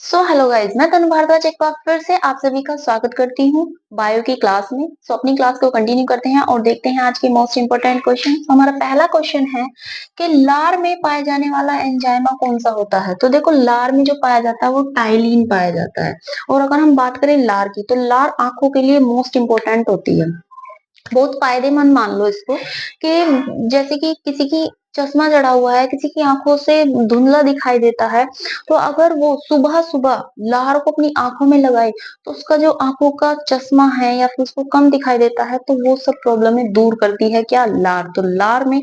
Hello guys, मैं तनु भारद्वाज एक बार फिर से आप सभी का स्वागत करती हूँ बायो की क्लास में। अपनी क्लास को कंटिन्यू करते हैं और देखते हैं आज के मोस्ट इंपोर्टेंट क्वेश्चन। हमारा पहला क्वेश्चन है कि लार में पाया जाने वाला एंजाइमा कौन सा होता है। तो देखो, लार में जो पाया जाता है वो टाइलिन पाया जाता है। और अगर हम बात करें लार की, तो लार आंखों के लिए मोस्ट इंपोर्टेंट होती है, बहुत फायदेमंद मान लो इसको। कि जैसे कि किसी की चश्मा चढ़ा हुआ है, किसी की आंखों से धुंधला दिखाई देता है, तो अगर वो सुबह सुबह लार को अपनी आंखों में लगाए तो उसका जो आंखों का चश्मा है या फिर उसको कम दिखाई देता है, तो वो सब प्रॉब्लम दूर करती है क्या, लार। तो लार में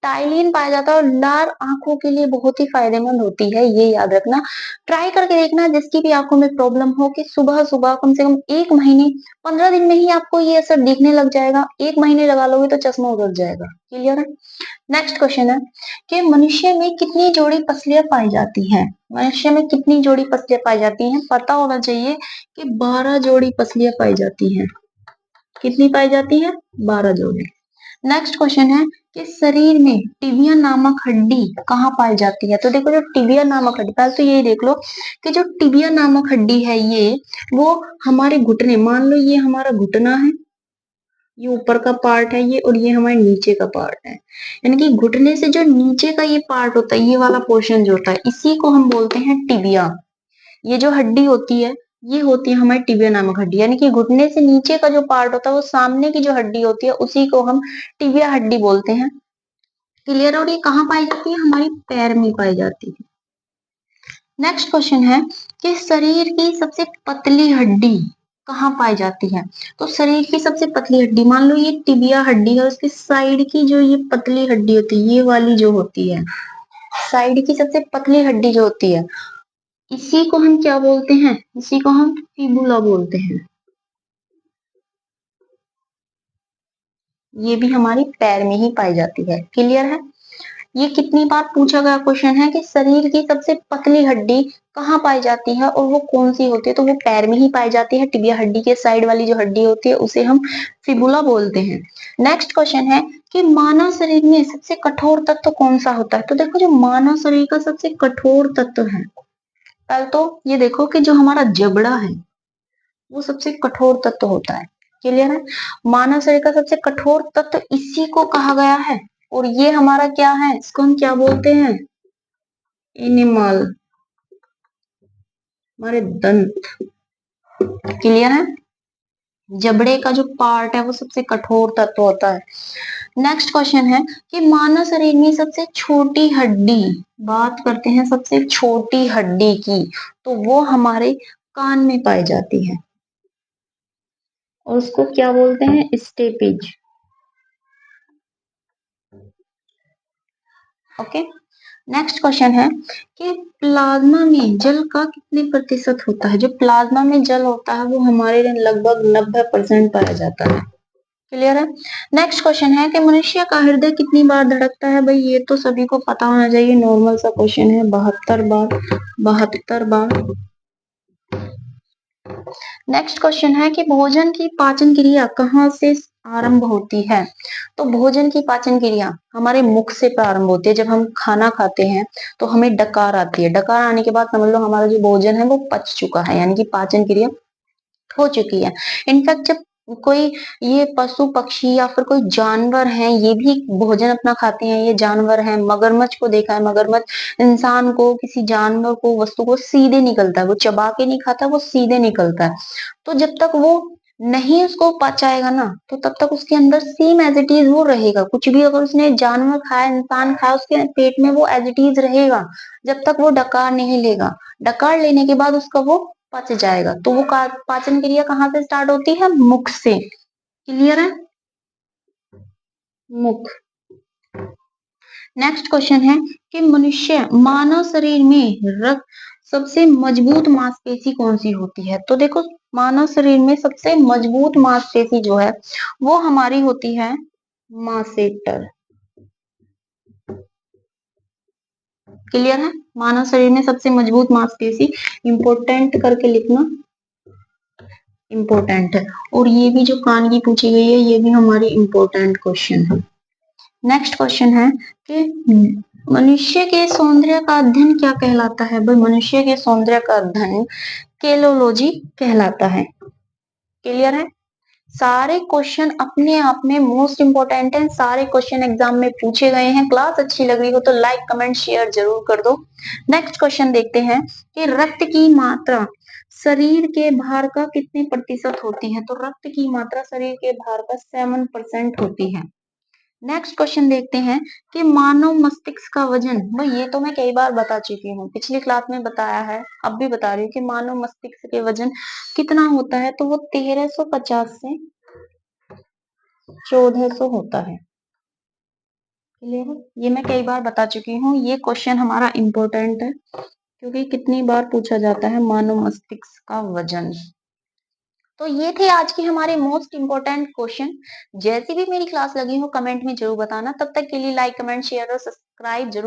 टाइलिन पाया जाता है और लार आंखों के लिए बहुत ही फायदेमंद होती है, ये याद रखना। ट्राई करके देखना जिसकी भी आंखों में प्रॉब्लम हो, कि सुबह सुबह कम से कम 1 महीने 15 दिन में ही आपको ये असर दिखने लग जाएगा। 1 महीने लगा लोगे तो चश्मा उतर जाएगा। क्लियर है। नेक्स्ट क्वेश्चन है कि मनुष्य में कितनी जोड़ी पसलियां पाई जाती हैं। मनुष्य में कितनी जोड़ी पसलियां पाई जाती हैं, पता होना चाहिए कि 12 जोड़ी पसलियां पाई जाती हैं। कितनी पाई जाती है? 12 जोड़ी। नेक्स्ट क्वेश्चन है कि शरीर में टिबिया नामक हड्डी कहाँ पाई जाती है। तो देखो, जो टिबिया नामक हड्डी, पहले तो यही देख लो कि जो टिबिया नामक हड्डी है ये, वो हमारे घुटने, मान लो ये हमारा घुटना है, ये ऊपर का पार्ट है ये, और ये हमारे नीचे का पार्ट है। यानी कि घुटने से जो नीचे का ये पार्ट होता है, ये वाला पोर्शन जो होता है, इसी को हम बोलते हैं टिबिया। ये जो हड्डी होती है, ये होती है हमारी टिबिया नामक हड्डी। यानी कि घुटने से नीचे का जो पार्ट होता है, वो सामने की जो हड्डी होती है, उसी को हम टिबिया हड्डी बोलते हैं। क्लियर। और ये कहाँ पाई जाती है? हमारी पैर में पाई जाती है। नेक्स्ट क्वेश्चन है कि शरीर की सबसे पतली हड्डी कहाँ पाई जाती है। तो शरीर की सबसे पतली हड्डी, मान लो ये टिबिया हड्डी है, उसकी साइड की जो ये पतली हड्डी होती है, ये वाली जो होती है, साइड की सबसे पतली हड्डी जो होती है, इसी को हम क्या बोलते हैं? इसी को हम फिबुला बोलते हैं। ये भी हमारी पैर में ही पाई जाती है। क्लियर है। ये कितनी बार पूछा गया क्वेश्चन है कि शरीर की सबसे पतली हड्डी कहाँ पाई जाती है और वो कौन सी होती है। तो वो पैर में ही पाई जाती है। टिबिया हड्डी के साइड वाली जो हड्डी होती है उसे हम फिबुला बोलते हैं। नेक्स्ट क्वेश्चन है कि मानव शरीर में सबसे कठोर तत्व कौन सा होता है। तो देखो, जो मानव शरीर का सबसे कठोर तत्व है, पहले तो ये देखो कि जो हमारा जबड़ा है वो सबसे कठोर तत्व होता है। क्लियर है। मानव शरीर का सबसे कठोर तत्व इसी को कहा गया है। और ये हमारा क्या है? इसको हम क्या बोलते हैं? एनिमल, हमारे दंत। क्लियर है। जबड़े का जो पार्ट है वो सबसे कठोर तत्व होता है। नेक्स्ट क्वेश्चन है कि मानव शरीर में सबसे छोटी हड्डी, बात करते हैं सबसे छोटी हड्डी की, तो वो हमारे कान में पाई जाती है और उसको क्या बोलते हैं? स्टेपिज। ओके। नेक्स्ट क्वेश्चन है कि प्लाज्मा में जल का कितने प्रतिशत होता है। जो प्लाज्मा में जल होता है वो हमारे लगभग 90% पाया जाता है। क्लियर है। नेक्स्ट क्वेश्चन है कि मनुष्य का हृदय कितनी बार धड़कता है। भाई ये तो सभी को पता होना चाहिए, नॉर्मल सा क्वेश्चन है। 72 बार। 72 बार। नेक्स्ट क्वेश्चन है कि भोजन की पाचन क्रिया कहाँ से आरंभ होती है। तो भोजन की पाचन क्रिया हमारे मुख से प्रारंभ होती है। जब हम खाना खाते हैं तो हमें डकार आती है। डकार आने के बाद समझ लो हमारा जो भोजन है वो पच चुका है, यानी कि पाचन क्रिया हो चुकी है। इनफैक्ट जब कोई ये पशु पक्षी या फिर कोई जानवर है, ये भी भोजन अपना खाते हैं। ये जानवर है, मगरमच्छ को देखा है, मगरमच्छ इंसान को, किसी जानवर को, वस्तु को सीधे निकलता है, वो चबा के नहीं खाता, वो सीधे निकलता है। तो जब तक वो नहीं उसको पचाएगा ना, तो तब तक उसके अंदर सेम एज इट इज वो रहेगा। कुछ भी अगर उसने जानवर खाया, इंसान खाया, उसके पेट में वो एज इट इज रहेगा जब तक वो डकार नहीं लेगा। डकार लेने के बाद उसका वो पच जाएगा। तो वो पाचन क्रिया कहाँ से स्टार्ट होती है? मुख से। क्लियर है। मुख। नेक्स्ट क्वेश्चन है कि मनुष्य मानव शरीर में रक्त सबसे मजबूत मांसपेशी कौन सी होती है। तो देखो, मानव शरीर में सबसे मजबूत मांसपेशी जो है वो हमारी होती है मासेटर। क्लियर है। मानव शरीर में सबसे मजबूत मांसपेशी, इंपोर्टेंट करके लिखना, इंपोर्टेंट है। और ये भी जो कान की पूछी गई है, ये भी हमारी इंपोर्टेंट क्वेश्चन है। नेक्स्ट क्वेश्चन है कि मनुष्य के सौंदर्य का अध्ययन क्या कहलाता है? भाई मनुष्य के सौंदर्य का अध्ययन केलोलॉजी कहलाता है। क्लियर है? सारे क्वेश्चन अपने आप में मोस्ट इंपोर्टेंट है, सारे क्वेश्चन एग्जाम में पूछे गए हैं। क्लास अच्छी लग रही हो तो लाइक कमेंट शेयर जरूर कर दो। नेक्स्ट क्वेश्चन देखते हैं कि रक्त की मात्रा शरीर के भार का कितने प्रतिशत होती है? तो रक्त की मात्रा शरीर के भार का 7% होती है। नेक्स्ट क्वेश्चन देखते हैं कि मानव मस्तिष्क का वजन, भाई ये तो मैं कई बार बता चुकी हूँ, पिछली क्लास में बताया है, अब भी बता रही हूँ कि मानव मस्तिष्क के वजन कितना होता है? तो वो 1350 से 1400 होता है। क्लियर है? ये मैं कई बार बता चुकी हूँ। ये क्वेश्चन हमारा इम्पोर्टेंट है क्योंकि कितनी बार पूछा जाता है मानव मस्तिष्क का वजन। तो ये थे आज के हमारे मोस्ट इंपोर्टेंट क्वेश्चन। जैसी भी मेरी क्लास लगी हो कमेंट में जरूर बताना। तब तक के लिए लाइक कमेंट शेयर और सब्सक्राइब जरूर